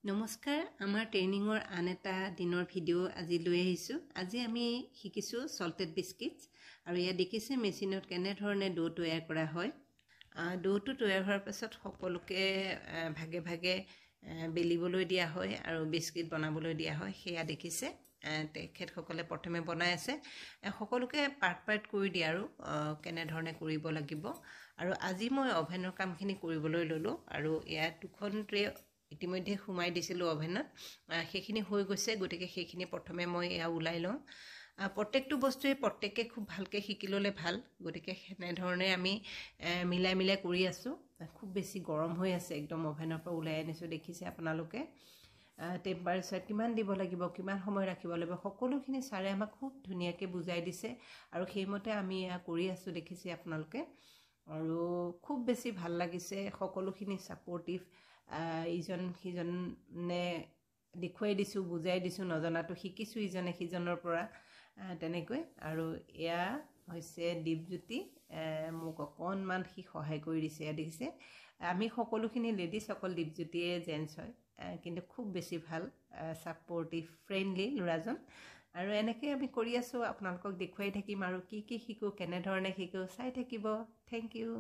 নমস্কাৰ আমাৰ ট্ৰেইনিঙৰ আন এটা দিনৰ ভিডিঅ' আজি লৈ আহিছোঁ। আজি আমি শিকিছোঁ সল্টেড বিস্কিটছ আৰু ইয়াত দেখিছে মেচিনত কেনেধৰণে ডো তৈয়াৰ কৰা হয়। ডোটো তৈয়াৰ হোৱাৰ পাছত সকলোকে ভাগে ভাগে বেলিবলৈ দিয়া হয় আৰু বিস্কিট বনাবলৈ দিয়া হয়। সেয়া দেখিছে তেখেতসকলে প্ৰথমে বনাই আছে। সকলোকে পাৰ্ট পাৰ্ট কৰি দিয়ে আৰু কেনেধৰণে কৰিব লাগিব। আৰু আজি মই অভেনৰ কামখিনি কৰিবলৈ ল'লোঁ আৰু ইয়াত দুখন ট্ৰে ইতিমধ্যে সোমাই দিছিলোঁ অভেনত। সেইখিনি হৈ গৈছে, গতিকে সেইখিনি প্ৰথমে মই এয়া ওলাই লওঁ। প্ৰত্যেকটো বস্তুৱে প্ৰত্যেকে খুব ভালকৈ শিকি ল'লে ভাল, গতিকে সেনেধৰণে আমি মিলাই মিলাই কৰি আছোঁ। খুব বেছি গৰম হৈ আছে, একদম অভেনৰ পৰা ওলাই আনিছোঁ, দেখিছে আপোনালোকে। টেম্পাৰেচাৰ কিমান দিব লাগিব, কিমান সময় ৰাখিব লাগিব, সকলোখিনি ছাৰে আমাক খুব ধুনীয়াকৈ বুজাই দিছে আৰু সেইমতে আমি এয়া কৰি আছোঁ, দেখিছে আপোনালোকে। আৰু খুব বেছি ভাল লাগিছে, সকলোখিনি ছাপৰ্টিভ। ইজন সিজনে দেখুৱাই দিছোঁ, বুজাই দিছোঁ, নজনাটো শিকিছোঁ ইজনে সিজনৰ পৰা তেনেকৈ। আৰু এয়া হৈছে দীপজ্যোতি, মোক অকণমান সি সহায় কৰি দিছে। এয়া দেখিছে, আমি সকলোখিনি লেডিজ, অকল দীপজ্যোতিয়ে জেণ্টছ হয়, কিন্তু খুব বেছি ভাল, ছাপৰ্টিভ, ফ্ৰেণ্ডলি ল'ৰাজন। আৰু এনেকৈ আমি কৰি আছোঁ, আপোনালোকক দেখুৱাই থাকিম আৰু কি কি শিকোঁ, কেনেধৰণে শিকোঁ, চাই থাকিব। Thank U.